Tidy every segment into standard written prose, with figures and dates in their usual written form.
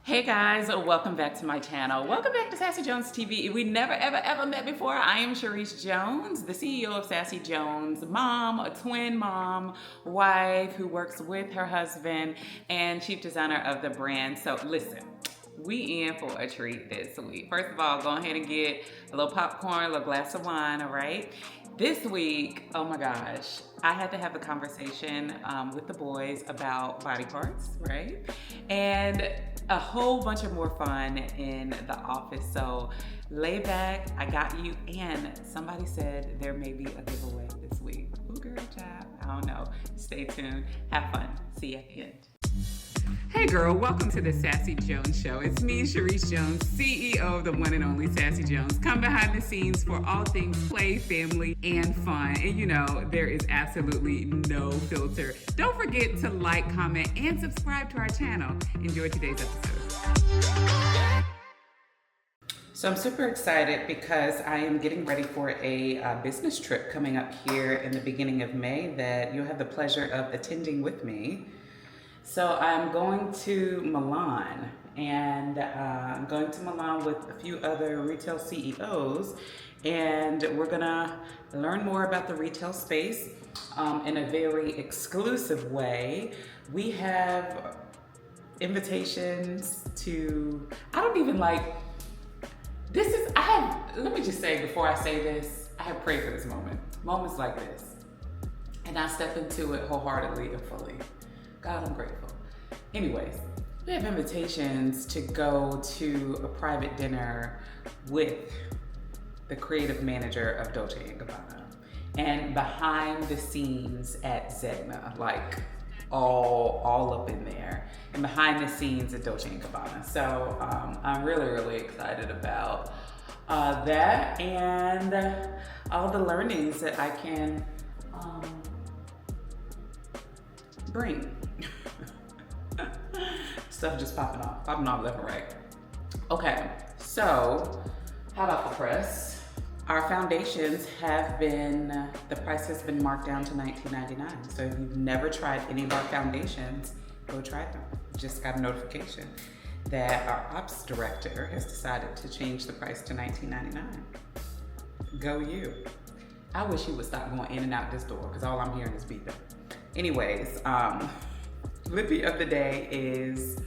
Hey guys, welcome back to my channel. Welcome back to Sassy Jones TV. If we never ever met before, I am Sharice Jones, the CEO of Sassy Jones, mom, a twin mom, wife who works with her husband, and chief designer of the brand. So listen, we in for a treat this week. First of all, go ahead and get a little popcorn, a little glass of wine, all right? This week, oh my gosh, I had to have a conversation with the boys about body parts, right? And a whole bunch of more fun in the office. So lay back, I got you. And somebody said there may be a giveaway this week. Ooh, girl, child, I don't know. Stay tuned, have fun. See you at the end. Hey girl, welcome to the Sassy Jones Show. It's me, Sharice Jones, CEO of the one and only Sassy Jones. Come behind the scenes for all things play, family, and fun. And you know, there is absolutely no filter. Don't forget to like, comment, and subscribe to our channel. Enjoy today's episode. So I'm super excited because I am getting ready for a business trip coming up here in the beginning of May that you'll have the pleasure of attending with me. So I'm going to Milan, and I'm going to Milan with a few other retail CEOs, and we're gonna learn more about the retail space in a very exclusive way. We have invitations to, let me just say before I say this, I have prayed for this moment, moments like this, and I step into it wholeheartedly and fully. God, I'm grateful. Anyways, we have invitations to go to a private dinner with the creative manager of Dolce & Gabbana and behind the scenes at Zegna, like all up in there, and behind the scenes at Dolce & Gabbana. So I'm really excited about that and all the learnings that I can bring. Stuff just popping off left and right. Okay, so how about the press? Our foundations have been, the price has been marked down to $19.99. So if you've never tried any of our foundations, go try them. Just got a notification that our ops director has decided to change the price to $19.99. Go you. I wish he would stop going in and out this door because all I'm hearing is beeping. Anyways, lippy of the day is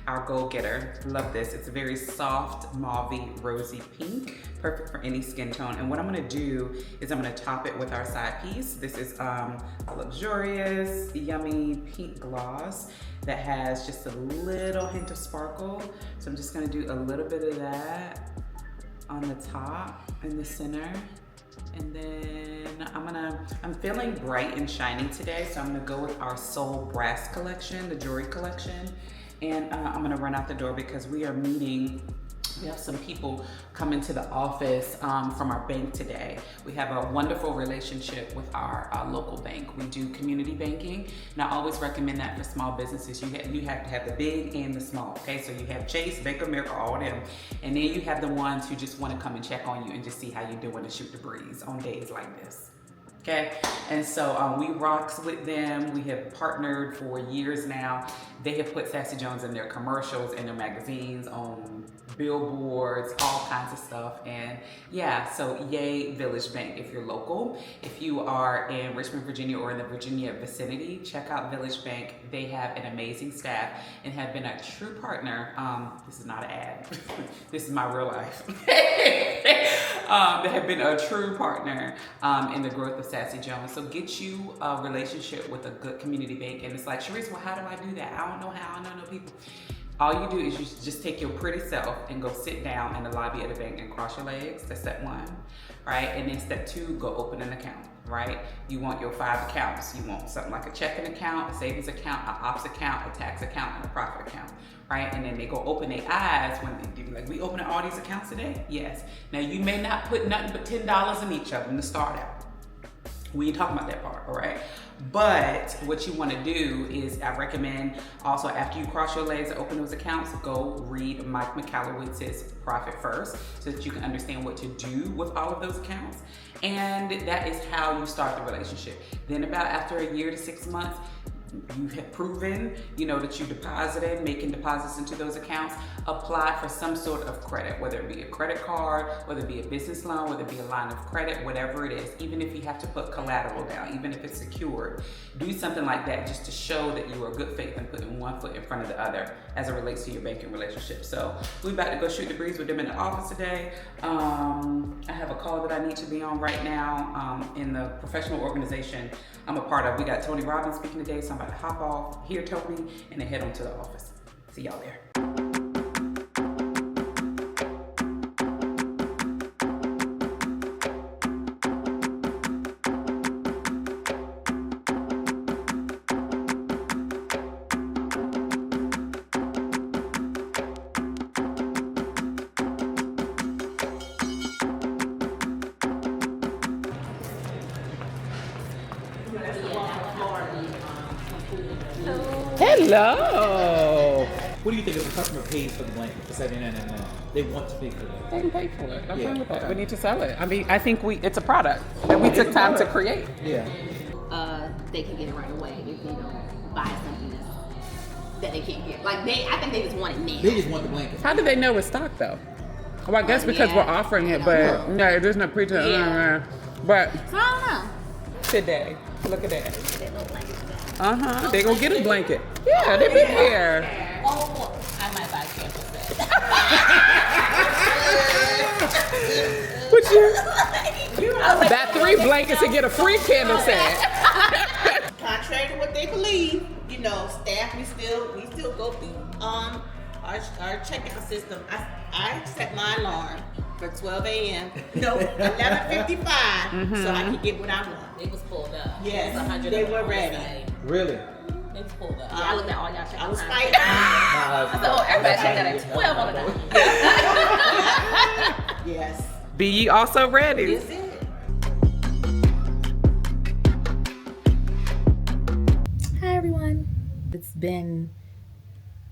our go-getter. Love this. It's a very soft, mauvey, rosy pink, perfect for any skin tone. And what I'm gonna do is I'm gonna top it with our side piece. This is a luxurious, yummy pink gloss that has just a little hint of sparkle. So I'm just gonna do a little bit of that on the top, in the center. And then I'm feeling bright and shiny today, so I'm gonna go with our Soul Brass collection, the jewelry collection. And I'm gonna run out the door because we are meeting, we have some people come into the office from our bank today. We have a wonderful relationship with our local bank. We do community banking, and I always recommend that for small businesses. You have to have the big and the small, okay? So you have Chase, Bank of America, all of them. And then you have the ones who just wanna come and check on you and just see how you're doing and shoot the breeze on days like this. Okay, and so we rocks with them. We have partnered for years now. They have put Sassy Jones in their commercials, in their magazines, on billboards, all kinds of stuff. And yeah, so yay Village Bank if you're local. If you are in Richmond, Virginia or in the Virginia vicinity, check out Village Bank. They have an amazing staff and have been a true partner. This is not an ad. This is my real life. They have been a true partner in the growth of Sassy Jones. So get you a relationship with a good community bank. And it's like, Sharice, well, how do I do that? I don't know how, I don't know people. All you do is you just take your pretty self and go sit down in the lobby of the bank and cross your legs. That's step one, right? And then step two, go open an account, right? You want your 5 accounts. You want something like a checking account, a savings account, an ops account, a tax account, and a profit account, right? And then they go open their eyes when they do, like, we opening all these accounts today? Yes. Now you may not put nothing but $10 in each of them to start out. We ain't talking about that part, all right? But what you want to do is, I recommend also after you cross your legs and open those accounts, go read Mike McAllowitz's Profit First so that you can understand what to do with all of those accounts. And that is how you start the relationship. Then about after a year to 6 months, you have proven, that you deposited, making deposits into those accounts, apply for some sort of credit, whether it be a credit card, whether it be a business loan, whether it be a line of credit, whatever it is. Even if you have to put collateral down, even if it's secured, do something like that just to show that you are good faith and putting one foot in front of the other as it relates to your banking relationship. So we're about to go shoot the breeze with them in the office today. I have a call that I need to be on right now in the professional organization I'm a part of. We got Tony Robbins speaking today, so I'm about to hop off here, Tony, and then head on to the office. See y'all there. Hello. What do you think if the customer pays for the blanket for $79.99? They want to pay for that. They can pay for it. I'm fine with that. Okay. We need to sell it. I mean, I think it's a product that we took time to create. Yeah. They can get it right away if they don't buy something that they can't get. Like I think they just want it now. They just want the blanket. How do they know it's stock though? Well, I guess because we're offering it, but no, there's no pretense. Yeah. But So I don't know. today, look at that. They look like They gonna get a blanket. Yeah, they've been here. Oh, I might buy a campus set. What you? That 3 blankets and get a free candle set. Contrary to what they believe, staff, we still go through our checkout system. I set my alarm for 12 a.m. No, 11:55, so I can get what I want. It was pulled up. Yes, It was 100 they on were the ready. side. Really? It was pulled up. I looked at all y'all checkouts. I was fighting. I said, everybody checked out at 12 on the dime. Yes. Be ye also ready. Is it? Hi everyone. It's been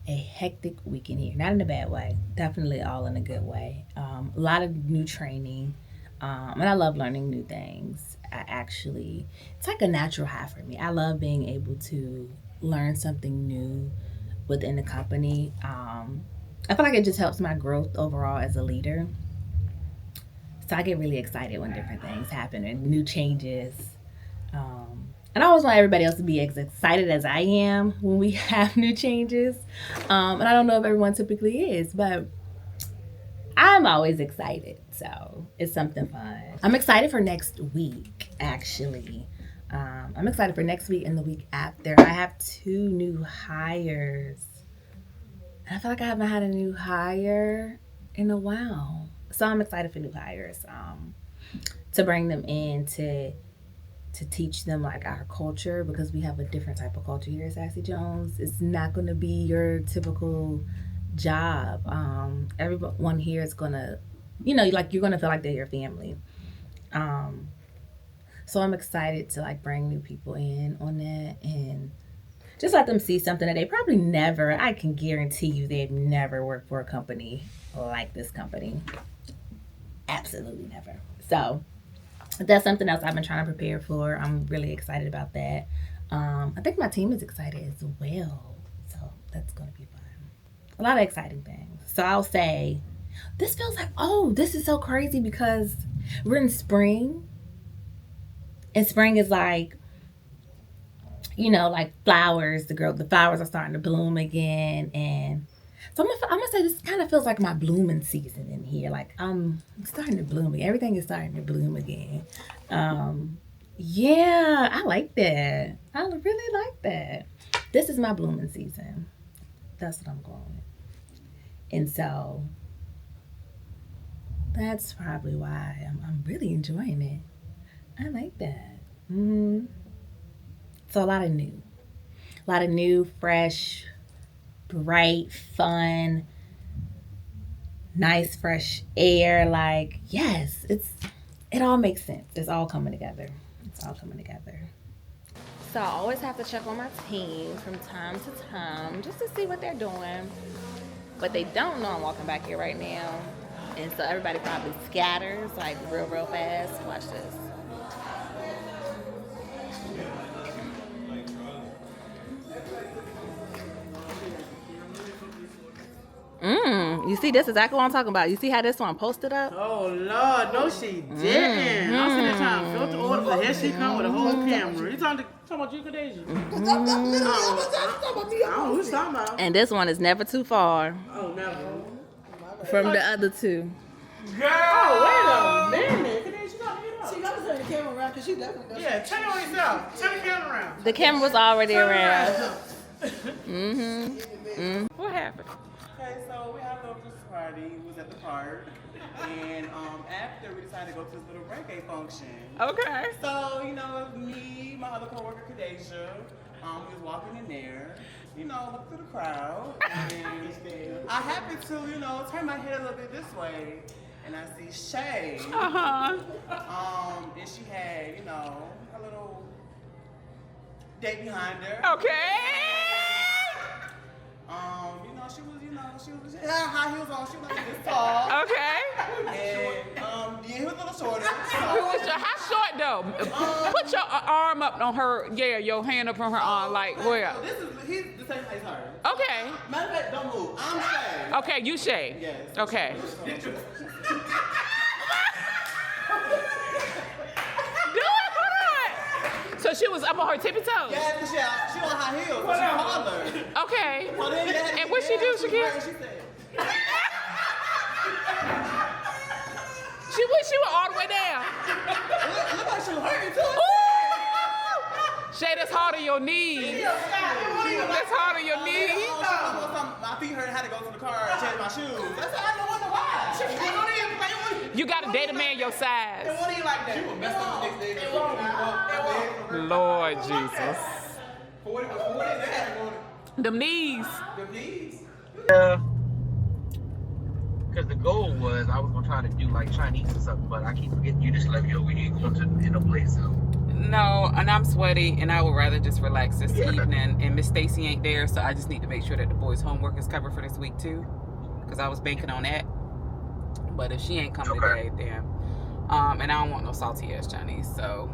a hectic weekend here. Not in a bad way. Definitely all in a good way. A lot of new training. And I love learning new things. It's like a natural high for me. I love being able to learn something new within the company. I feel like it just helps my growth overall as a leader. So I get really excited when different things happen and new changes. And I always want everybody else to be as excited as I am when we have new changes. And I don't know if everyone typically is, but I'm always excited. So it's something fun. I'm excited for next week, actually. I'm excited for next week and the week after. I have 2 new hires. And I feel like I haven't had a new hire in a while. So I'm excited for new hires to bring them in to teach them like our culture, because we have a different type of culture here at Sassy Jones. It's not going to be your typical job. Everyone here is going to, you're going to feel like they're your family. So I'm excited to like bring new people in on that and just let them see something that they probably never, I can guarantee you they've never worked for a company like this company. Absolutely never. So that's something else I've been trying to prepare for. I'm really excited about that. I think my team is excited as well. So that's going to be fun. A lot of exciting things. So I'll say, this feels like, this is so crazy because we're in spring. And spring is like, like flowers. The flowers are starting to bloom again. And so I'm gonna say this kind of feels like my blooming season in here. Like I'm starting to bloom again. Everything is starting to bloom again. Yeah, I like that. I really like that. This is my blooming season. That's what I'm going with. And so that's probably why I'm really enjoying it. I like that. So a lot of new, fresh, bright, fun, nice, fresh air. Like, yes, it all makes sense. It's all coming together. So I always have to check on my team from time to time just to see what they're doing. But they don't know I'm walking back here right now. And so everybody probably scatters like real fast. Watch this. You see, this is exactly what I'm talking about. You see how this one posted up? Oh Lord, no, she didn't. I'm sitting there trying to filter orders, and here she come with a whole camera. You talking about you, Kadeja? I'm talking about me. I don't know who you talking about. And this one is never too far Oh, never. from the other two. Girl, oh, wait a minute. Kadeja, you gotta get up. She gotta turn the camera around because she definitely does. Yeah, turn it on yourself. Turn the camera around. The camera was already Turn it around. What happened? Okay, so we had a little Christmas party. We was at the park. And after we decided to go to this little reggae function. Okay. So, you know, me, my other coworker, Kadeja, we was walking in there, you know, look through the crowd. And I happened to, you know, turn my head a little bit this way. And I see Shay. Uh-huh. And she had, you know, a little date behind her. Okay. She had high heels on. She was like this tall. Okay. And he was a little shorter. How short though? Put your arm up on her. Yeah, your hand up on her arm. Like where? He's the same height as her. Okay. Matter of fact, don't move. I'm Shay. Okay, you Shay. Yes. Okay. Do it. Hold on. So she was up on her tippy toes. Yeah, because she on high heels. She's taller. Okay. So then And what she do, Shakira? She said, She went all the way down. look like she was hurting too. Ooh! Shay, that's hard on your knees. That's hard on your knees. My feet hurt. I had to go to the car and change my shoes. That's why I don't wonder why. She don't even play with you. You gotta date a man your size. It wasn't even like that. She was messed up the next day. It won't. Lord Jesus. 40, they had to go to Them knees. the knees. Yeah. Because the goal was I was gonna try to do like Chinese or something, but I keep forgetting you just let me know we ain't going to no place. So. No, and I'm sweaty, and I would rather just relax this evening. And Miss Stacy ain't there, so I just need to make sure that the boys' homework is covered for this week too, because I was banking on that. But if she ain't coming today, then and I don't want no salty ass Chinese, so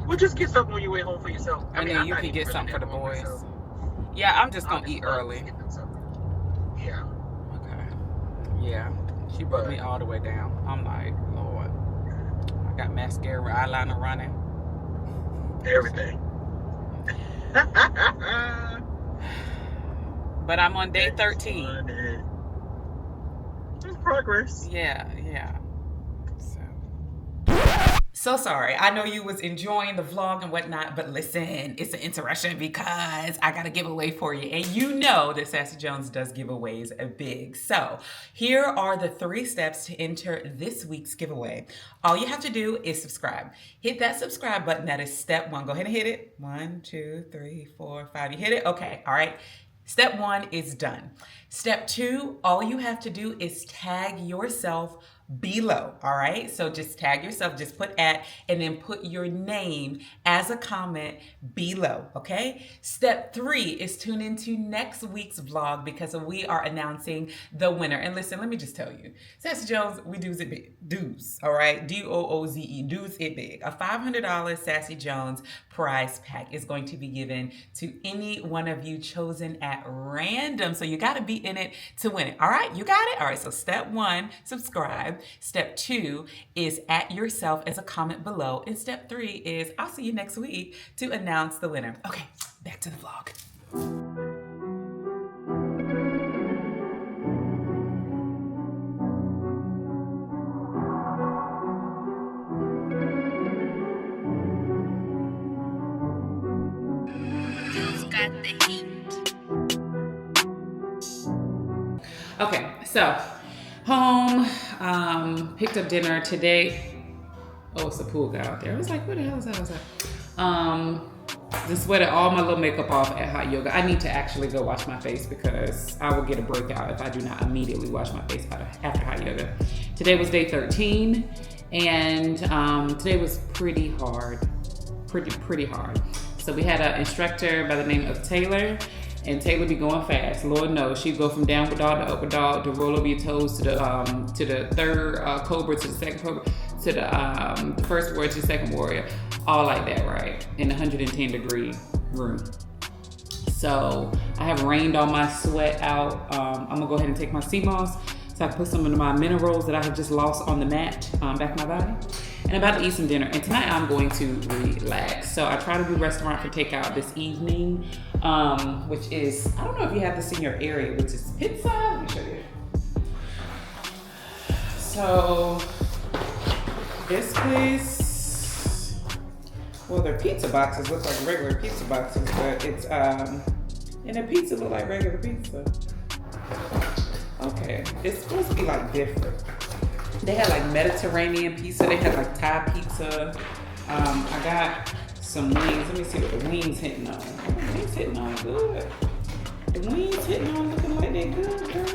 Well, just get something on your way home for yourself. and then you can get something for the boys. Yeah, I'm just gonna eat early. Yeah. Okay. Yeah, she brought me all the way down. I'm like, Lord, I got mascara, eyeliner running. Everything. But I'm on day 13. It's progress. Yeah. So sorry. I know you was enjoying the vlog and whatnot, but listen, it's an interruption because I got a giveaway for you. And you know that Sassy Jones does giveaways big. So here are the 3 steps to enter this week's giveaway. All you have to do is subscribe. Hit that subscribe button. That is step 1. Go ahead and hit it. 1, 2, 3, 4, 5. You hit it? Okay. All right. Step 1 is done. Step 2, all you have to do is tag yourself below, all right? So just tag yourself, just put @ and then put your name as a comment below, okay? Step 3 is tune into next week's vlog because we are announcing the winner. And listen, let me just tell you, Sassy Jones, we do's it big. Do's, all right? D-O-O-Z-E, do's it big. A $500 Sassy Jones prize pack is going to be given to any one of you chosen at random. So you got to be in it to win it, all right? You got it? All right, so step 1, subscribe. Step 2 is @ yourself as a comment below. And step 3 is I'll see you next week to announce the winner. Okay, back to the vlog. Okay, so home, picked up dinner today. Oh, it's a pool guy out there. I was like, what the hell is that? I was like, just sweated all my little makeup off at hot yoga. I need to actually go wash my face because I will get a breakout if I do not immediately wash my face after hot yoga. Today was day 13, and today was pretty hard, pretty hard. So we had an instructor by the name of Taylor. And Taylor be going fast. Lord knows she'd go from downward dog to upward dog to roll over your toes to the 3rd cobra to the 2nd cobra to the first warrior to the 2nd warrior, all like that, right? In a 110-degree room. So I have rained all my sweat out. I'm gonna go ahead and take my sea moss so I can put some of my minerals that I have just lost on the mat back in my body. And I'm about to eat some dinner. And tonight I'm going to relax. So I try to do restaurant for takeout this evening, which is, I don't know if you have this in your area, which is pizza. Let me show you. So this place, well, their pizza boxes look like regular pizza boxes, but it's, and the pizza look like regular pizza. Okay, it's supposed to be like different. They had like Mediterranean pizza, they had like Thai pizza. I got some wings. Let me see what the wings hitting on. Oh, the wings hitting on good. The wings hitting on looking like they good, girl.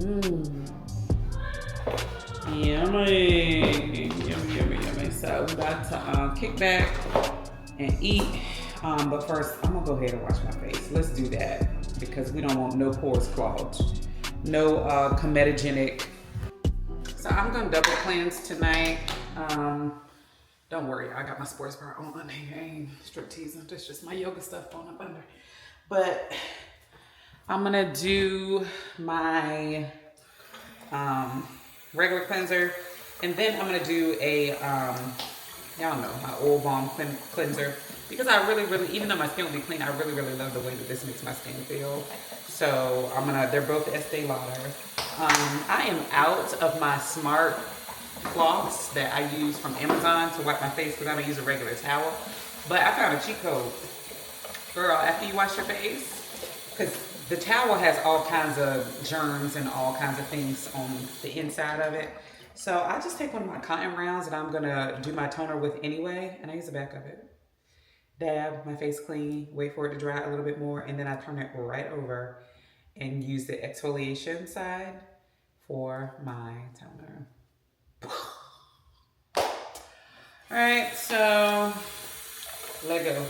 Look. Yummy. Yummy. So we got to kick back and eat. But first, I'm gonna go ahead and wash my face. Let's do that because we don't want no pores clogged, no comedogenic. So I'm gonna double cleanse tonight. Don't worry, I got my sports bra on under here. I ain't strip teasing. That's just my yoga stuff on up under. But I'm gonna do my regular cleanser, and then I'm gonna do a y'all know, my oil balm cleanser. Because I really, even though my skin will be clean, I really love the way that this makes my skin feel. So they're both Estee Lauder. I am out of my smart cloths that I use from Amazon to wipe my face because I don't use a regular towel. But I found a cheat code. Girl, after you wash your face, because the towel has all kinds of germs and all kinds of things on the inside of it. So I just take one of my cotton rounds that I'm gonna do my toner with anyway, and I use the back of it. Dab my face clean, wait for it to dry a little bit more, and then I turn it right over and use the exfoliation side for my toner. All right, so let go.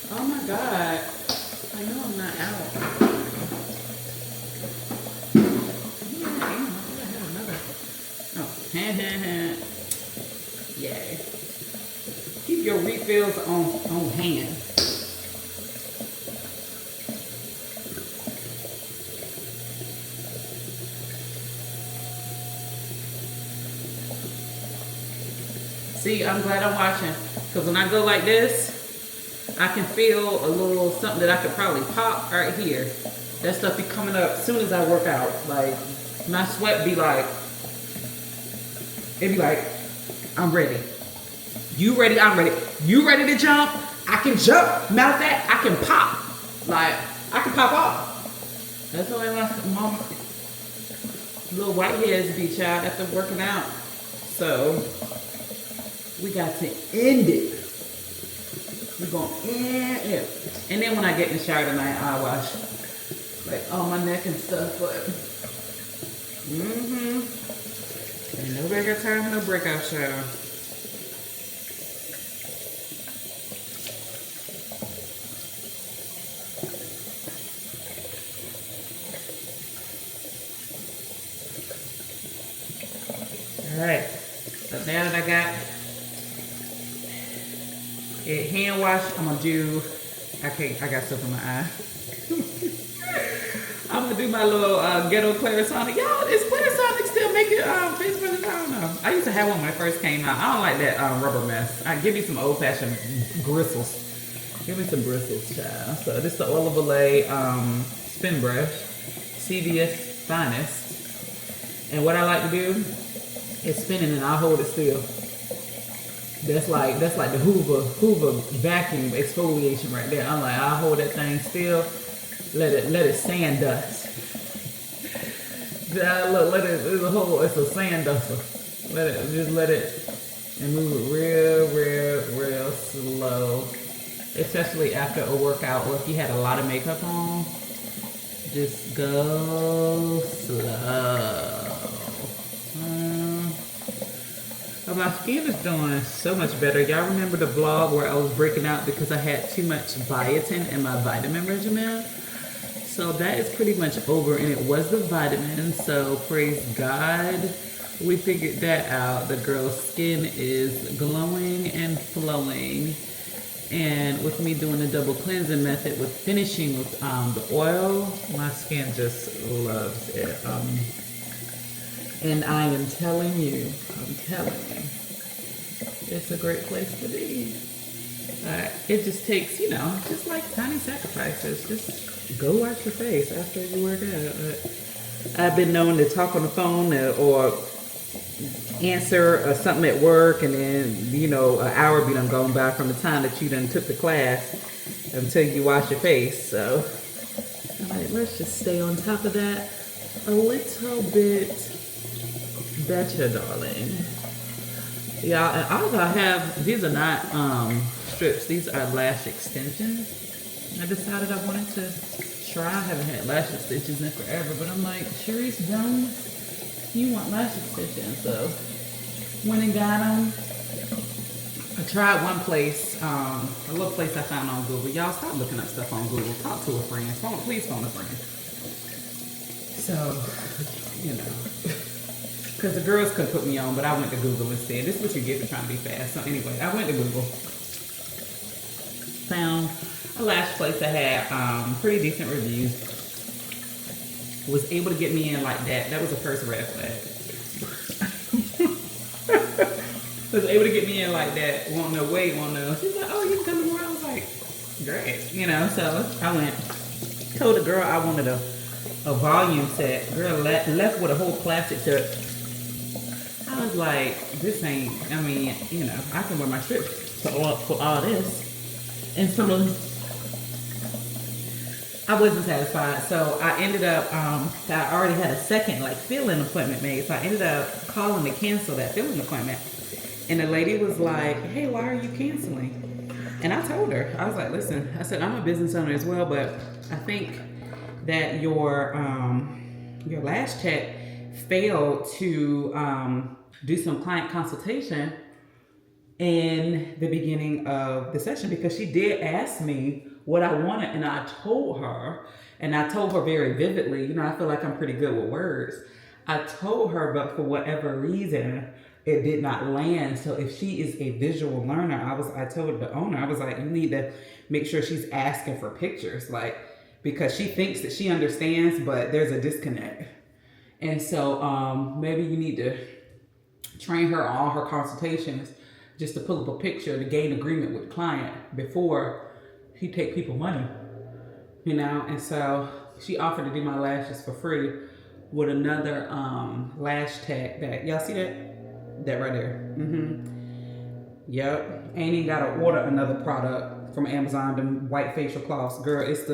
Oh my God, I know I'm not out. Oh, yay. Keep your refills on hand. See, I'm glad I'm watching, because when I go like this, I can feel a little something that I could probably pop right here. That stuff be coming up as soon as I work out. Like, my sweat be like, it be like, I'm ready. You ready? I'm ready. You ready to jump? I can jump. Matter of fact, I can pop. Like, I can pop off. That's the way my little whiteheads be, child, after working out. So, we got to end it. We're gonna end it. And then when I get in the shower tonight, I'll wash like all my neck and stuff, but ain't no regular time, no breakout shower. Alright, so now that I got it hand wash, I'm gonna do, I got stuff in my eye. I'm gonna do my little ghetto Clarisonic. Y'all, is Clarisonic still making face brushes? I don't know. I used to have one when it first came out. I don't like that rubber mess. Give me some old fashioned bristles. Give me some bristles, child. So this is the Oil of Olay spin brush, CVS Finest. And what I like to do is spin it and I'll hold it still. That's like the Hoover vacuum exfoliation right there. I'm like, I'll hold that thing still, let it sand dust. Look, it's a sand duster. Let it and move it real slow. Especially after a workout or if you had a lot of makeup on. Just go slow. But my skin is doing so much better. Y'all remember the vlog where I was breaking out because I had too much biotin in my vitamin regimen? So that is pretty much over, and it was the vitamins, so praise God. We figured that out. The girl's skin is glowing and flowing. And with me doing the double cleansing method with finishing with the oil, my skin just loves it. And I am telling you, it's a great place to be. It just takes, just like tiny sacrifices. Just go wash your face after you work out. I've been known to talk on the phone or answer something at work, and then, an hour be done gone by from the time that you done took the class until you wash your face. So I'm like, let's just stay on top of that a little bit better, darling. Yeah, and all I have, these are not strips, these are lash extensions. I decided I wanted to try. I haven't had lash extensions in forever, but I'm like, Sharice Jones, you want lash extensions? So went and got them. I tried one place, a little place I found on Google. Y'all stop looking up stuff on Google. Talk to a friend. Please phone a friend. So, because the girls could put me on, but I went to Google instead. This is what you get for trying to be fast. So anyway, I went to Google. Found a lash place that had pretty decent reviews. Was able to get me in like that. That was the first red flag. Was able to get me in like that. Won't know, wait, won't know. She's like, oh, you can come tomorrow. I was like, great. So I went. Told the girl I wanted a volume set. Girl left with a whole plastic tip. I was like, this ain't, I can wear my strips for all this. And so I wasn't satisfied. So I ended up, I already had a second fill-in appointment made. So I ended up calling to cancel that fill-in appointment. And the lady was like, hey, why are you canceling? And I told her, I was like, listen, I said, I'm a business owner as well, but I think that your lash tech failed to do some client consultation in the beginning of the session, because she did ask me what I wanted, and I told her very vividly. I feel like I'm pretty good with words. I told her, but for whatever reason, it did not land. So if she is a visual learner, I told the owner, I was like, you need to make sure she's asking for pictures, because she thinks that she understands, but there's a disconnect. And so maybe you need to train her on all her consultations just to pull up a picture to gain agreement with the client before he take people money, And so she offered to do my lashes for free with another lash tech that, y'all see that right there. Yep. Ain't even gotta order another product from Amazon, them white facial cloths. Girl, it's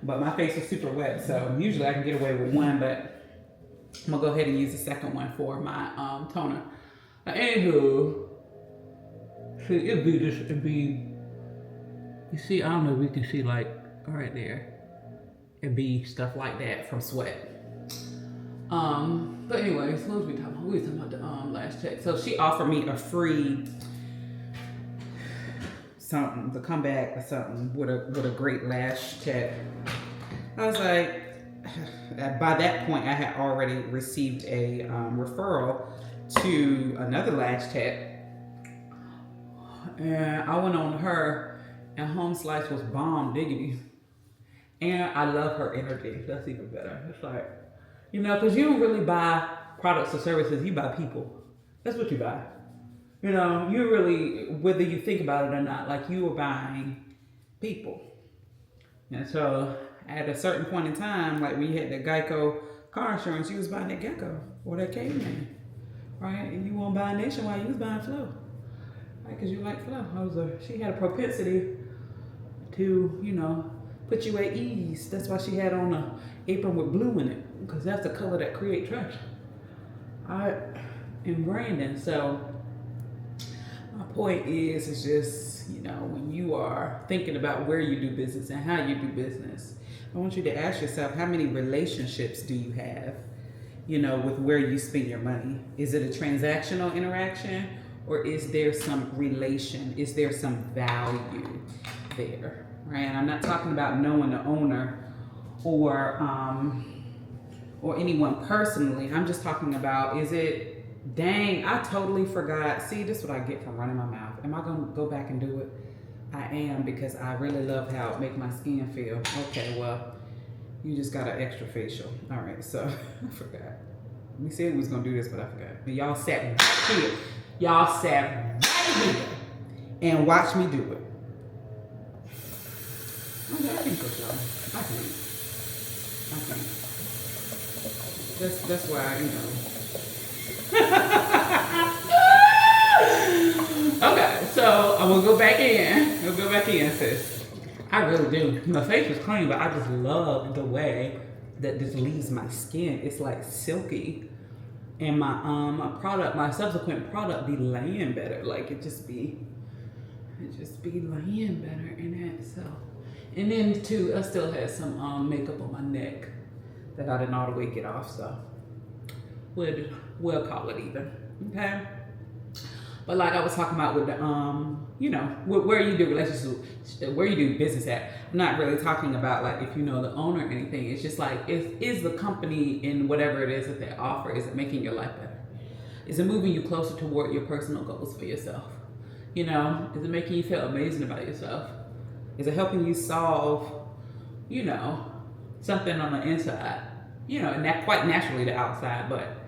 but my face is super wet, so usually I can get away with one, but I'm gonna go ahead and use the second one for my toner. Anywho, it'd be, you see, I don't know if we can see right there. It'd be stuff like that from sweat. But anyways, what was we talking about? We was talking about the lash tech. So she offered me a free something to come back or something with a great lash tech. I was like, by that point I had already received a referral to another lash tech, and I went on her, and Home Slice was bomb diggity, and I love her energy. That's even better. It's like, because you don't really buy products or services, you buy people. That's what you buy. You really, whether you think about it or not, you are buying people. And so at a certain point in time, when you had that Geico car insurance, you was buying that Gecko or that Caveman right? And you won't buy Nationwide, you was buying Flow, right? Because you like Flow. She had a propensity to, you know, put you at ease. That's why she had on a apron with blue in it, because that's the color that create trust. All right, and branding. So my point is just, you know, when you are thinking about where you do business and how you do business, I want you to ask yourself, how many relationships do you have, you know, with where you spend your money? Is it a transactional interaction, or is there some relation? Is there some value there, right? And I'm not talking about knowing the owner or anyone personally. I'm just talking about, is it, dang, I totally forgot. See, this is what I get from running my mouth. Am I gonna go back and do it? I am, because I really love how it makes my skin feel. Okay, well, you just got an extra facial. All right, so I forgot. We said we was gonna do this, but I forgot. And y'all sat right here. Y'all sat right here and watched me do it. Okay, I can push y'all. I can't. That's why, you know. Okay, so I'm gonna go back in. We'll go back in, sis. I really do. My face is clean, but I just love the way that this leaves my skin. It's like silky. And my subsequent product be laying better. Like it just be laying better in it. So, and then too, I still had some makeup on my neck that I didn't all the way get off. So we'll call it even. Okay. But like I was talking about with the you know, where you do relationships, where you do business at. I'm not really talking about like if you know the owner or anything. It's just like, is the company in whatever it is that they offer, is it making your life better? Is it moving you closer toward your personal goals for yourself? You know, is it making you feel amazing about yourself? Is it helping you solve, you know, something on the inside? You know, and that quite naturally the outside, but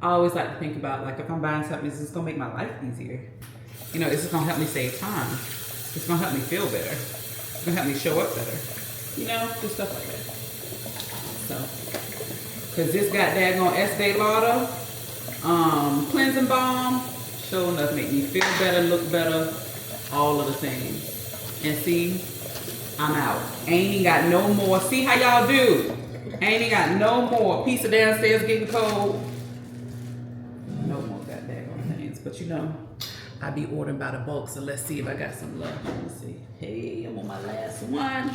I always like to think about, like, if I'm buying something, is this gonna make my life easier? You know, is this gonna help me save time? It's gonna help me feel better. It's gonna help me show up better. You know, just stuff like that. So, cause this got daggone Estee Lauder cleansing balm, sure enough make me feel better, look better, all of the things. And see, I'm out. Ain't got no more. See how y'all do? Ain't got no more. Pizza downstairs getting cold. No more got daggone things. But you know, I be ordering by the bulk, so let's see if I got some left. Let me see. Hey, I'm on my last one.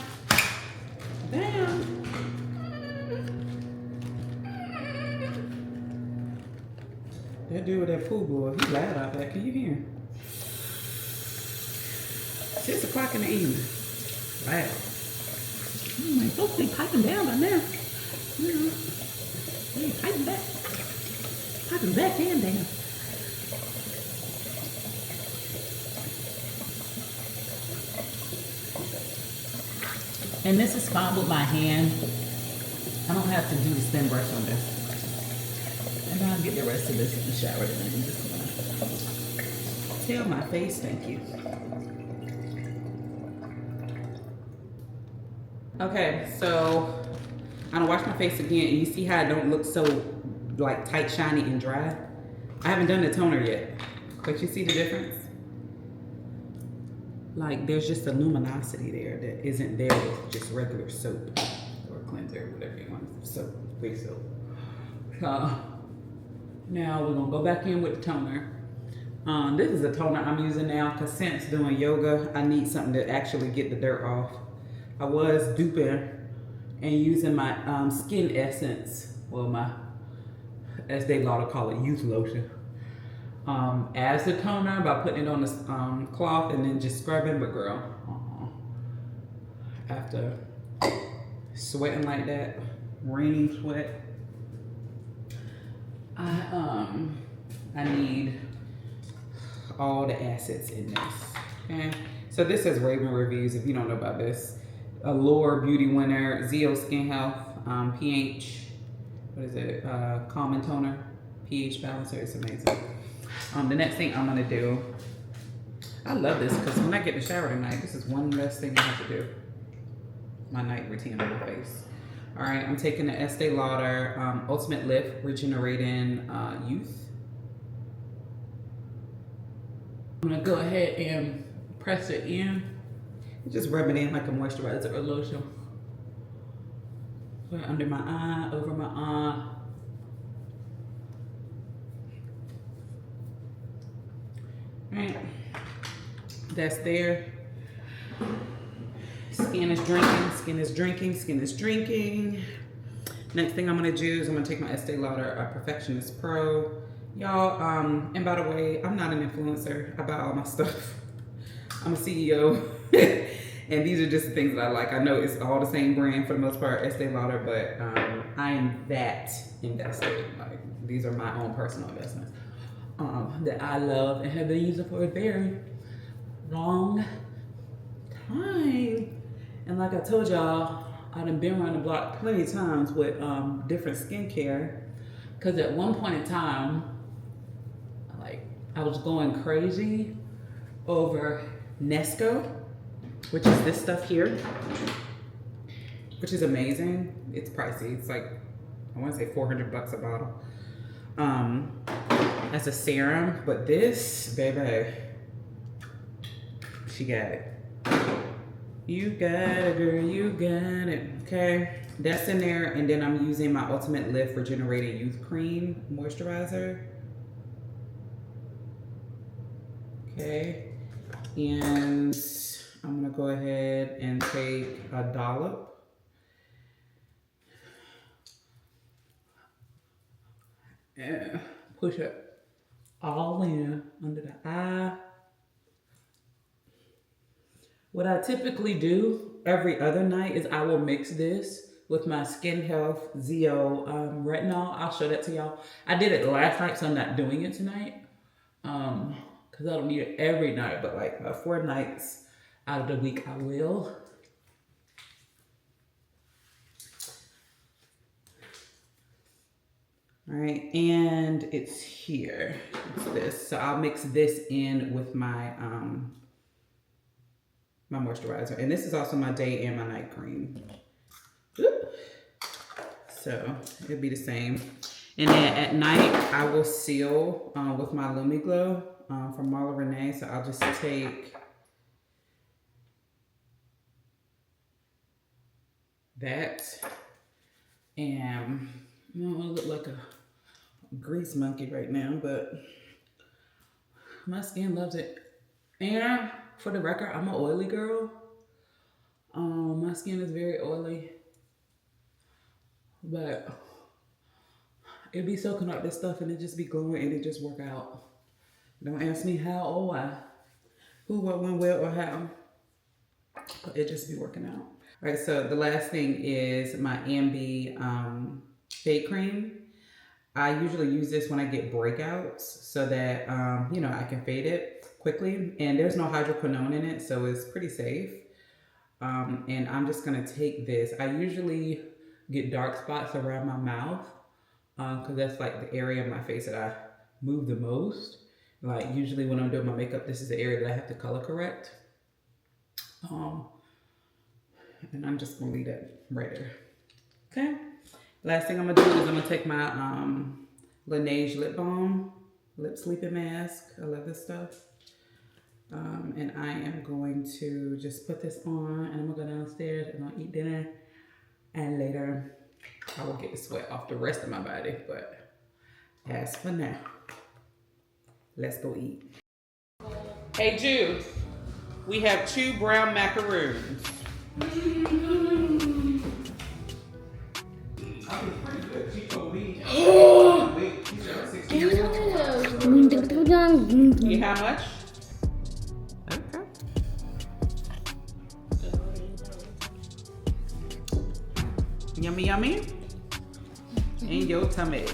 Damn. That dude with that pool boy, he loud out there. Can you hear him? 6 o'clock in the evening. Wow. I'm supposed to be piping down by now. You know. Hey, piping back. Piping back and down. And this is fine with my hand. I don't have to do the spin brush on this. And I'll get the rest of this in the shower tonight. I'm just gonna tell my face thank you. Okay, so I'm gonna wash my face again, and you see how I don't look so like tight, shiny, and dry? I haven't done the toner yet, but you see the difference? Like there's just a luminosity there that isn't there with just regular soap or cleanser, whatever you want, soap, face soap. Now we're gonna go back in with the toner. This is a toner I'm using now because since doing yoga, I need something to actually get the dirt off. I was duping and using my skin essence, well, my, as they law to call it, youth lotion, as the toner by putting it on the cloth and then just scrubbing. But girl, after sweating like that, raining sweat, I need all the acids in this. Okay, so this is Raven Reviews. If you don't know about this, Allure Beauty Winner, Zeo Skin Health, pH, what is it? Calm and Toner, pH balancer. It's amazing. The next thing I'm gonna do, I love this because when I get in the shower tonight, this is one less thing I have to do. My night routine on my face. All right, I'm taking the Estee Lauder Ultimate Lift Regenerating Youth. I'm gonna go ahead and press it in. Just rub it in like a moisturizer or lotion. Put it under my eye, over my eye. Right. That's there. Skin is drinking, skin is drinking, skin is drinking. Next thing I'm gonna do is I'm gonna take my Estee Lauder Perfectionist Pro. Y'all, and by the way, I'm not an influencer. I buy all my stuff. I'm a CEO. And these are just the things that I like. I know it's all the same brand for the most part, Estee Lauder, but I'm that invested. Like, these are my own personal investments that I love and have been using for a very long time. And like I told y'all, I done been around the block plenty of times with different skincare. Cause at one point in time, like I was going crazy over Nesco, which is this stuff here, which is amazing. It's pricey. It's like, I wanna say 400 bucks a bottle. As a serum, but this, baby, she got it. You got it, girl, you got it, okay? That's in there, and then I'm using my Ultimate Lift Regenerated Youth Cream Moisturizer. Okay, and I'm gonna go ahead and take a dollop. And push it all in under the eye. What I typically do every other night is I will mix this with my Skin Health ZO retinol. I'll show that to y'all. I did it last night, so I'm not doing it tonight. Cause I don't need it every night, but like 4 nights out of the week I will. All right, and it's here. It's this. So I'll mix this in with my my moisturizer, and this is also my day and my night cream. Oop. So it'll be the same. And then at night I will seal with my Lumi Glow from Marla Renee. So I'll just take that, and I don't want to look like a grease monkey right now, but my skin loves it. And for the record, I'm an oily girl. My skin is very oily, but it be soaking up this stuff and it just be glowing and it just work out. Don't ask me how or why, who, what, when, where, or how, but it just be working out. All right, so the last thing is my Ambi fade cream. I usually use this when I get breakouts so that, you know, I can fade it quickly. And there's no hydroquinone in it, so it's pretty safe. And I'm just gonna take this. I usually get dark spots around my mouth because that's like the area of my face that I move the most. Like usually when I'm doing my makeup, this is the area that I have to color correct. And I'm just gonna leave that right there. Okay. Last thing I'm gonna do is I'm gonna take my Laneige lip balm, lip sleeping mask. I love this stuff. And I am going to just put this on, and I'm gonna go downstairs and I'll eat dinner. And later I will get the sweat off the rest of my body. But as for now, let's go eat. Hey Jude, we have 2 brown macaroons. You how much? Okay. Yummy, yummy. In your tummy.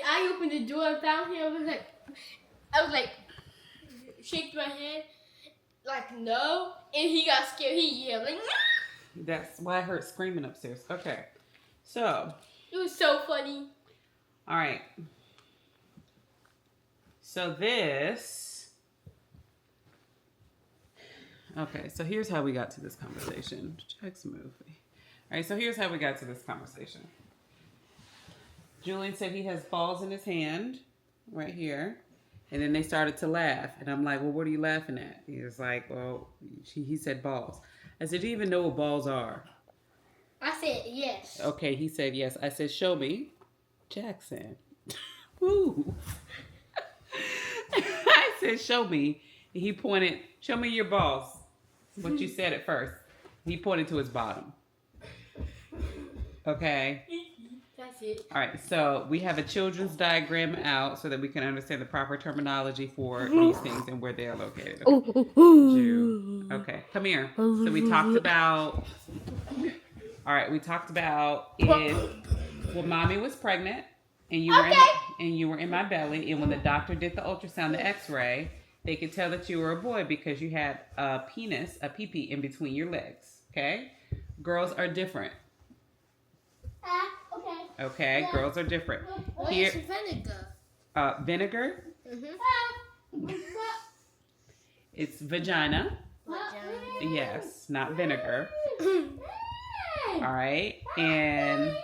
I opened the door and found him. I was like, shake my head, like no, and he got scared. He yelled like, no! That's why I heard screaming upstairs. Okay, so It was so funny. all right. So this, Okay, so here's how we got to this conversation. Check's a movie. All right, so here's how we got to this conversation. Julian said he has balls in his hand right here. And then they started to laugh. And I'm like, well, what are you laughing at? He was like, well, he said balls. I said, do you even know what balls are? I said yes. Okay, he said yes. I said, show me. Jackson. Woo. I said, show me. And he pointed, show me your balls. What you said at first. He pointed to his bottom. Okay. That's it. All right, so we have a children's diagram out so that we can understand the proper terminology for these things and where they are located. Okay, okay, come here. So we talked about, all right, we talked about if, when mommy was pregnant and you were in my belly, and when the doctor did the ultrasound, the x-ray, they could tell that you were a boy because you had a penis, a pee-pee in between your legs, okay? Girls are different. Okay. Okay, Yeah. Girls are different. What Here, is vinegar? Vinegar, it's vagina. Yes, not vinegar. All right, and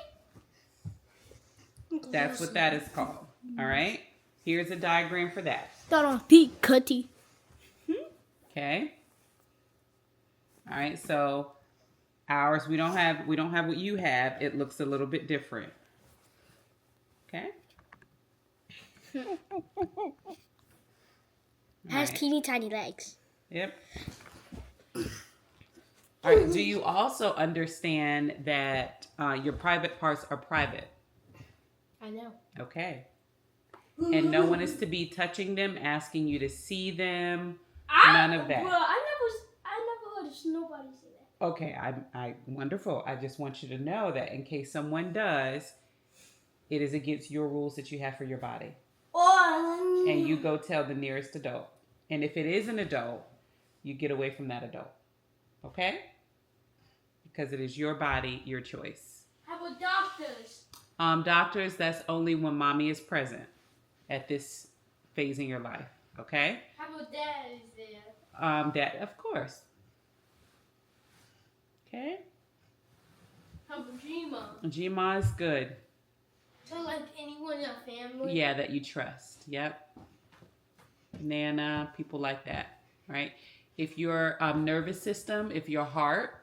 that's what that is called. All right, here's a diagram for that. Cutty. Okay. All right, so ours, we don't have what you have. It looks a little bit different. Okay. Has Right. teeny tiny legs. Yep. All right. Do you also understand that your private parts are private? I know. Okay. And no one is to be touching them, asking you to see them. None of that. Bro, I never heard nobody say that. Okay, I wonderful. I just want you to know that in case someone does, it is against your rules that you have for your body. And you go tell the nearest adult. And if it is an adult, you get away from that adult. Okay? Because it is your body, your choice. How about doctors? Doctors, that's only when mommy is present at this phase in your life. Okay? How about dad is there? That, of course. Okay? How about Gma? Gma is good. So like anyone in your family? Yeah, that you trust. Yep. Nana, people like that, right? If your nervous system, if your heart,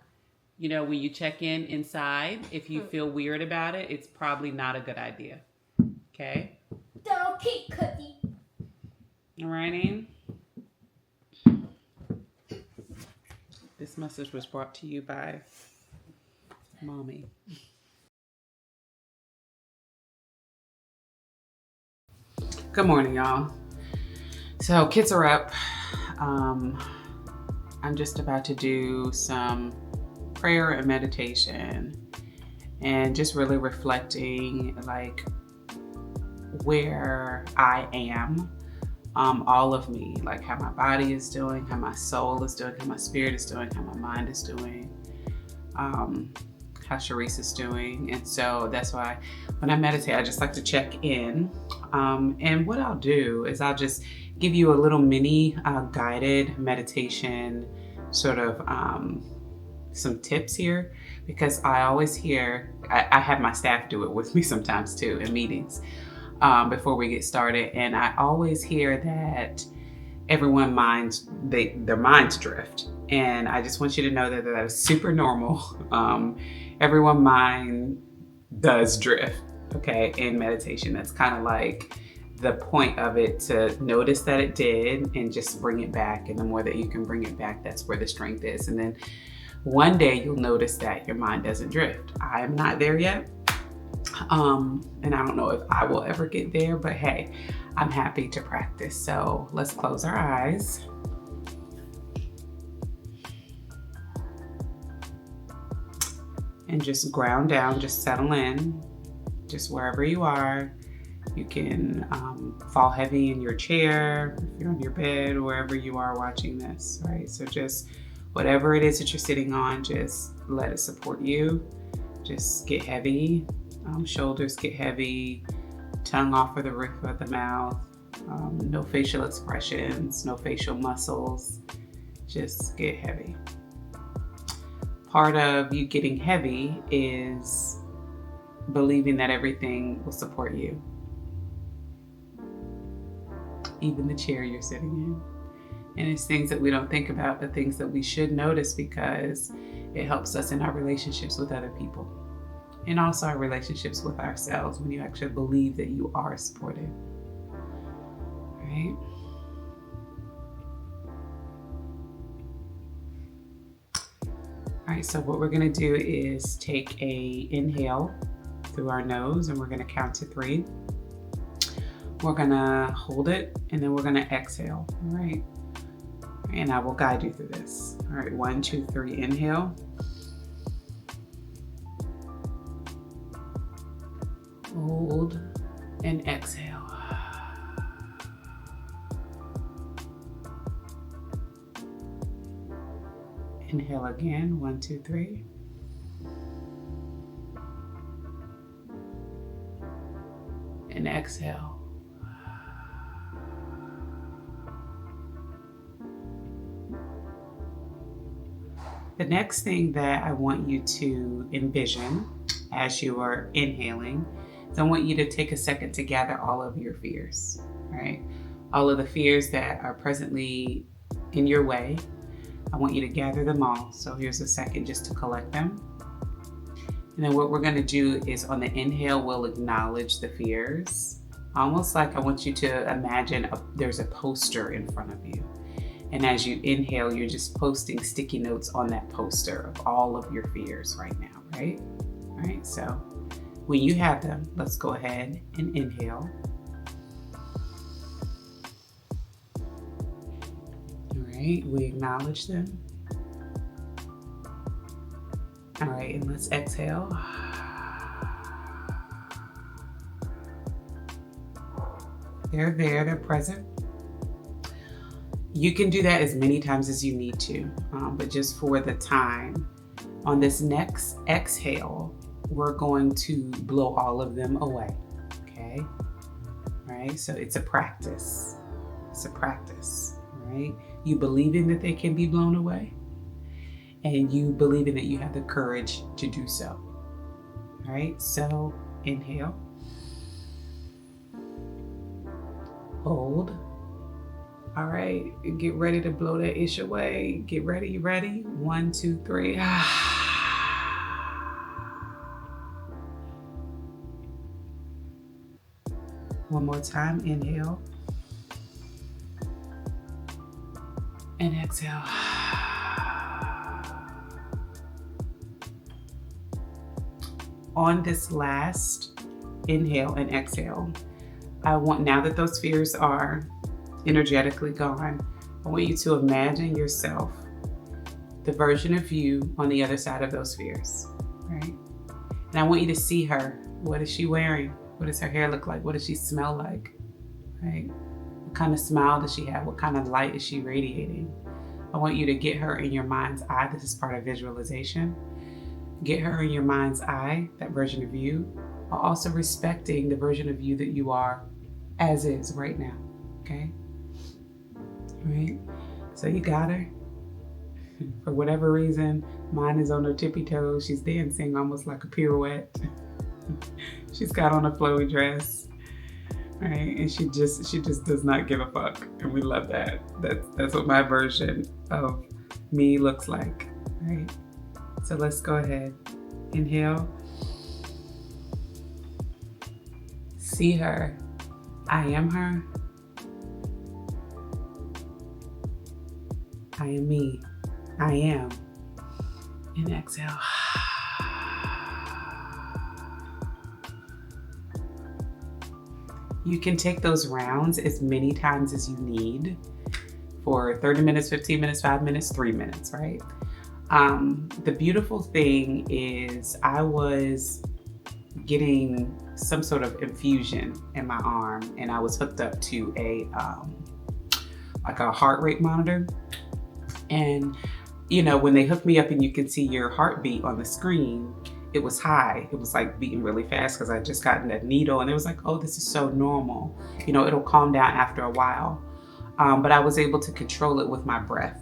when you check in inside, if you feel weird about it, it's probably not a good idea. Okay? Don't keep cookie. All righty. This message was brought to you by Mommy. Good morning, y'all. So kids are up. I'm just about to do some prayer and meditation and just really reflecting like where I am, all of me, like how my body is doing, how my soul is doing, how my spirit is doing, how my mind is doing, how Sharice is doing. And so that's why when I meditate, I just like to check in. And what I'll do is I'll just give you a little mini guided meditation, sort of some tips here, because I always hear, I have my staff do it with me sometimes too in meetings before we get started. And I always hear that everyone their minds drift. And I just want you to know that that is super normal. Everyone's mind does drift, okay, in meditation. That's kind of like the point of it, to notice that it did and just bring it back. And the more that you can bring it back, that's where the strength is. And then one day you'll notice that your mind doesn't drift. I'm not there yet. And I don't know if I will ever get there, but hey, I'm happy to practice. So let's close our eyes. And just ground down, just settle in, just wherever you are. You can fall heavy in your chair, if you're on your bed, or wherever you are watching this, right? So just whatever it is that you're sitting on, just let it support you. Just get heavy, shoulders get heavy, tongue off of the roof of the mouth, no facial expressions, no facial muscles. just get heavy. Part of you getting heavy is believing that everything will support you. Even the chair you're sitting in. And it's things that we don't think about, but things that we should notice because it helps us in our relationships with other people. And also our relationships with ourselves when you actually believe that you are supported. Right? All right, so what we're gonna do is take a inhale through our nose and we're gonna count to 3. We're gonna hold it and then we're gonna exhale, all right? And I will guide you through this. All right, 1, 2, 3, inhale. Hold and exhale. Inhale again, 1, 2, 3. And exhale. The next thing that I want you to envision as you are inhaling is I want you to take a second to gather all of your fears, right? All of the fears that are presently in your way. I want you to gather them all. So here's a second just to collect them. And then what we're gonna do is on the inhale, we'll acknowledge the fears. Almost like I want you to imagine there's a poster in front of you. And as you inhale, you're just posting sticky notes on that poster of all of your fears right now, right? All right, so when you have them, let's go ahead and inhale. All right, we acknowledge them. All right, and let's exhale. They're there, they're present. You can do that as many times as you need to, but just for the time, on this next exhale, we're going to blow all of them away, okay? All right, so it's a practice. It's a practice, all right? You believing that they can be blown away, and you believing that you have the courage to do so, all right? So inhale, hold. All right, get ready to blow that ish away. Get ready, you ready? 1, 2, 3. One more time, inhale. And exhale. On this last inhale and exhale, I want, now that those fears are energetically gone, I want you to imagine yourself, the version of you on the other side of those fears, right? And I want you to see her. What is she wearing? What does her hair look like? What does she smell like, right? What kind of smile does she have? What kind of light is she radiating? I want you to get her in your mind's eye. This is part of visualization. Get her in your mind's eye, that version of you, while also respecting the version of you that you are as is right now, okay? Right? So you got her. For whatever reason, mine is on her tippy toes. She's dancing almost like a pirouette. She's got on a flowy dress, right? And she just does not give a fuck, and we love that. That's what my version of me looks like, right? So let's go ahead. Inhale. See her. I am her. I am me. I am. And exhale. You can take those rounds as many times as you need for 30 minutes, 15 minutes, 5 minutes, 3 minutes, right? The beautiful thing is I was getting some sort of infusion in my arm, and I was hooked up to a like a heart rate monitor. And you know, when they hooked me up and you can see your heartbeat on the screen, it was high. It was like beating really fast because I just gotten that needle, and it was like, oh, this is so normal. You know, it'll calm down after a while. But I was able to control it with my breath.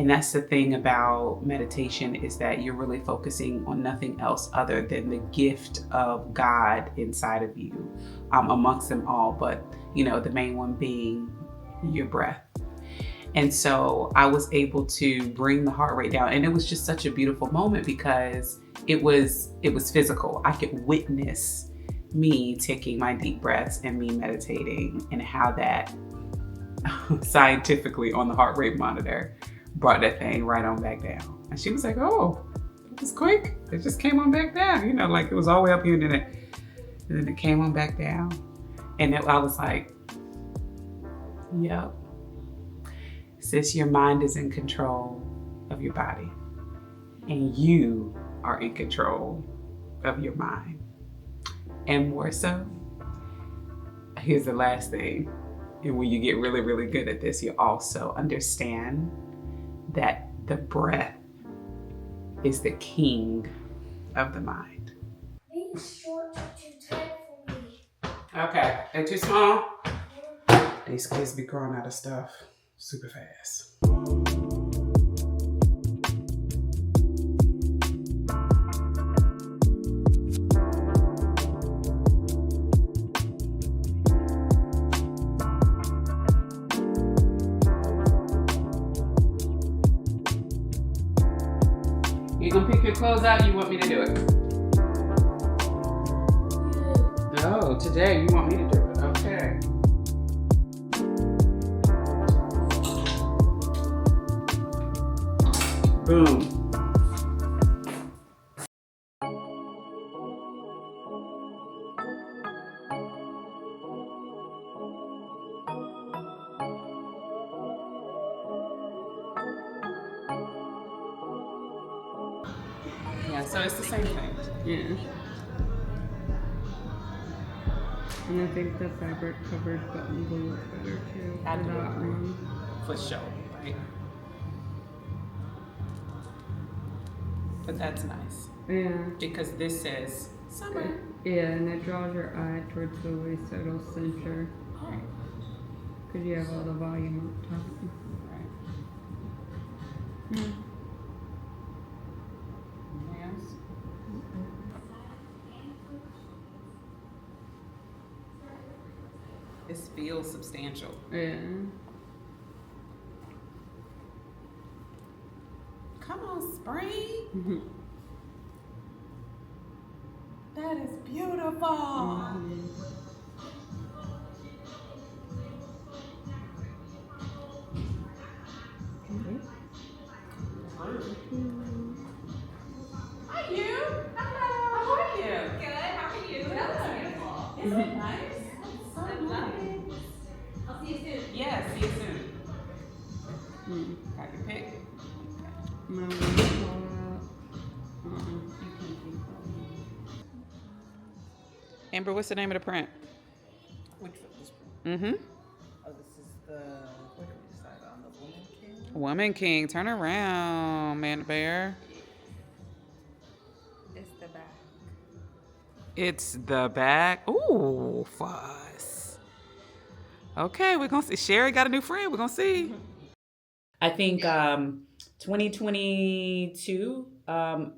And that's the thing about meditation, is that you're really focusing on nothing else other than the gift of God inside of you, amongst them all. But, the main one being your breath. And so I was able to bring the heart rate down. And it was just such a beautiful moment because it was physical. I could witness me taking my deep breaths and me meditating, and how that scientifically on the heart rate monitor brought that thing right on back down. And she was like, oh, it was quick. It just came on back down. Like it was all the way up here and then it came on back down. And I was like, yep. Sis, your mind is in control of your body, and you are in control of your mind. And more so, here's the last thing. And when you get really, really good at this, you also understand that the breath is the king of the mind. These shorts are too tight for me. Okay, they're too small. These kids be growing out of stuff super fast. You gonna pick your clothes out? You want me to do it? No, today you want me to do it. Okay. Boom. Yeah, so it's the same thing. Yeah. And I think the fabric covered buttons will look better too. I For do that agree. one. For sure, right? But that's nice Yeah. because this says summer. Yeah, and it draws your eye towards the waist, so it'll center. Oh, Because you have all the volume up top. right. Mm. Yes. This feels substantial. Yeah. Come on, spring. Mhm. That is beautiful. Hi, you. Hello. How are you? Good, how are you? That's beautiful. Isn't it nice? So nice. I'll see you soon. Yeah, see you soon. Mm. Got your pick? My one fall out. Amber, what's the name of the print? Which one? Mm-hmm. Oh, this is the, what did we decide on? The Woman King? Woman King, turn around, man bear. It's the back. It's the back. Ooh, fuss. Okay, we're gonna see. Sherry got a new friend. We're gonna see. I think 2022,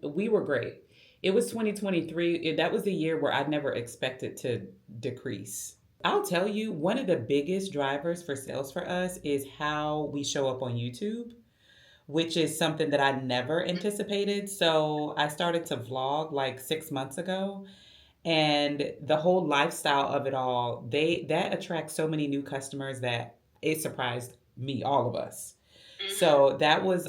we were great. It was 2023. That was the year where I never expected to decrease. I'll tell you, one of the biggest drivers for sales for us is how we show up on YouTube, which is something that I never anticipated. So I started to vlog like 6 months ago, and the whole lifestyle of it all, that attracts so many new customers that it surprised me, all of us. So that was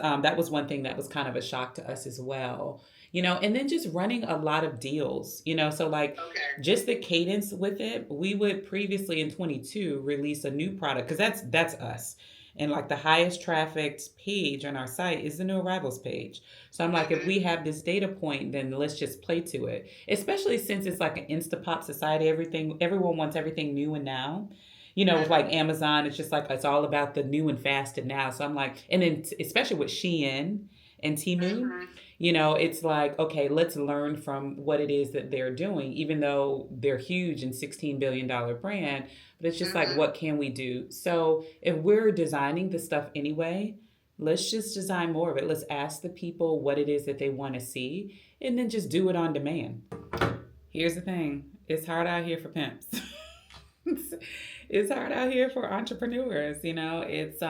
one thing that was kind of a shock to us as well. And then just running a lot of deals, so like just the cadence with it. We would previously in 22 release a new product, because that's us. And like the highest trafficked page on our site is the new arrivals page. So I'm like, if we have this data point, then let's just play to it. Especially since it's like an Instapop society, everyone wants everything new and now. With like Amazon, it's just like, it's all about the new and fast and now. So I'm like, and then especially with Shein and Temu, it's like, okay, let's learn from what it is that they're doing, even though they're huge and $16 billion brand, but it's just like, what can we do? So if we're designing the stuff anyway, Let's just design more of it. Let's ask the people what it is that they want to see and then just do it on demand. Here's the thing. It's hard out here for pimps. It's hard out here for entrepreneurs. It's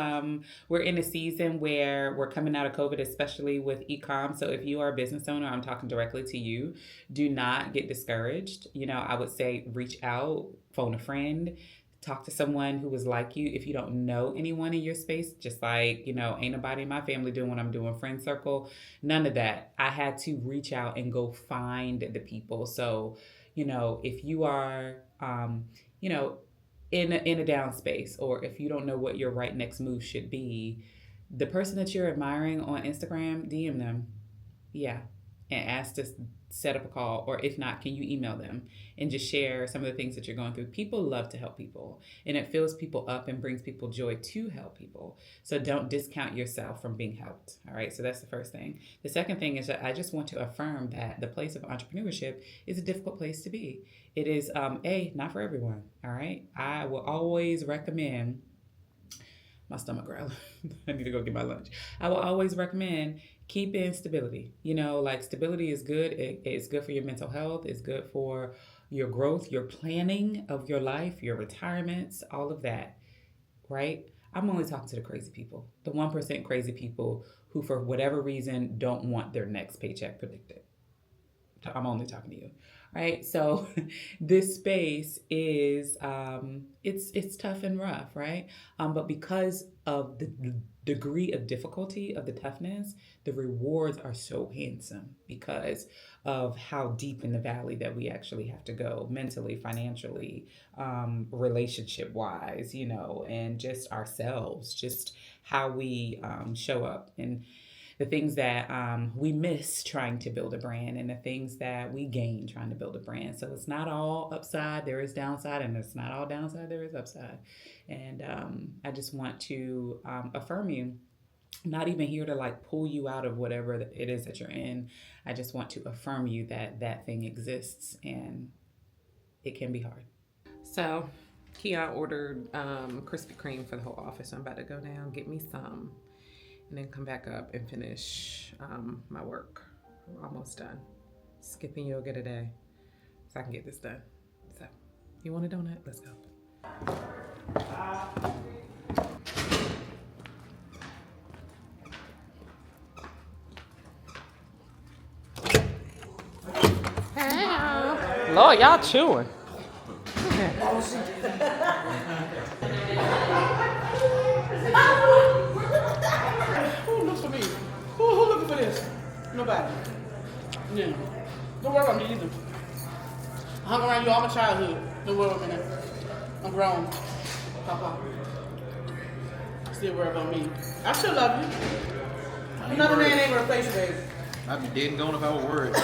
we're in a season where we're coming out of COVID, especially with e-com. So if you are a business owner, I'm talking directly to you. Do not get discouraged. I would say reach out, phone a friend, talk to someone who is like you. If you don't know anyone in your space, just like, ain't nobody in my family doing what I'm doing, friend circle, none of that. I had to reach out and go find the people. So, if you are, in a down space, or if you don't know what your right next move should be, the person that you're admiring on Instagram, DM them. Yeah. And ask to set up a call, or if not, can you email them and just share some of the things that you're going through? People love to help people, and it fills people up and brings people joy to help people. So don't discount yourself from being helped. All right. So that's the first thing. The second thing is that I just want to affirm that the place of entrepreneurship is a difficult place to be. It is, not for everyone. All right. I will always recommend, my stomach growling. I need to go get my lunch. I will always recommend keeping stability. Stability is good. It's good for your mental health. It's good for your growth, your planning of your life, your retirements, all of that, right? I'm only talking to the crazy people, the 1% crazy people who, for whatever reason, don't want their next paycheck predicted. I'm only talking to you, right? So this space is, it's tough and rough, right? But because of the degree of difficulty of the toughness, the rewards are so handsome because of how deep in the valley that we actually have to go mentally, financially, relationship wise, and just ourselves, just how we show up, and the things that we miss trying to build a brand, and the things that we gain trying to build a brand. So it's not all upside, there is downside, and it's not all downside, there is upside. And I just want to affirm you. I'm not even here to pull you out of whatever it is that you're in. I just want to affirm you that that thing exists, and it can be hard. So Keon ordered Krispy Kreme for the whole office. I'm about to go down, get me some, and then come back up and finish my work. We're almost done. Skipping yoga today so I can get this done. So, you want a donut? Let's go. Hey, Lord, y'all chewing. Who looks for me? Who looking for this? Nobody. Yeah. Don't worry about me either. I hung around you all my childhood. Don't worry about me now. I'm grown. Papa. Still worry about me. I still love you. Another man ain't gonna replace you, baby. I'd be dead and gone if I were worried.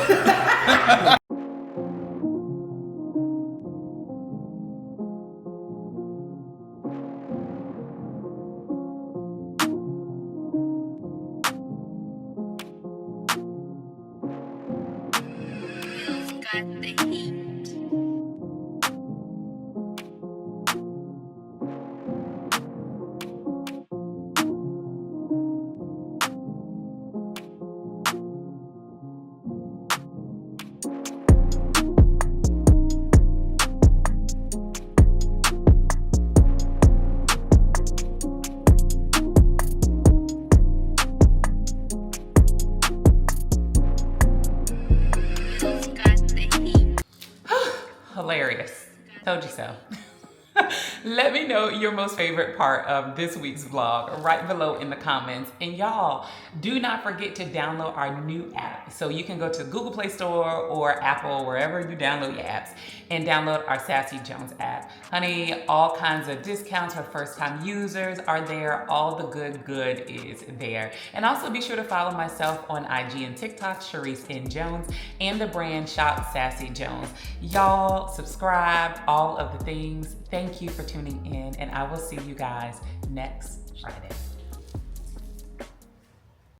Hilarious. Told you so. Let me know your most favorite part of this week's vlog right below in the comments. And y'all, do not forget to download our new app. So you can go to Google Play Store or Apple, wherever you download your apps, and download our Sassy Jones app. Honey, all kinds of discounts for first-time users are there. All the good is there. And also be sure to follow myself on IG and TikTok, Sharice N. Jones, and the brand Shop Sassy Jones. Y'all, subscribe, all of the things. Thank you for tuning in, and I will see you guys next Friday.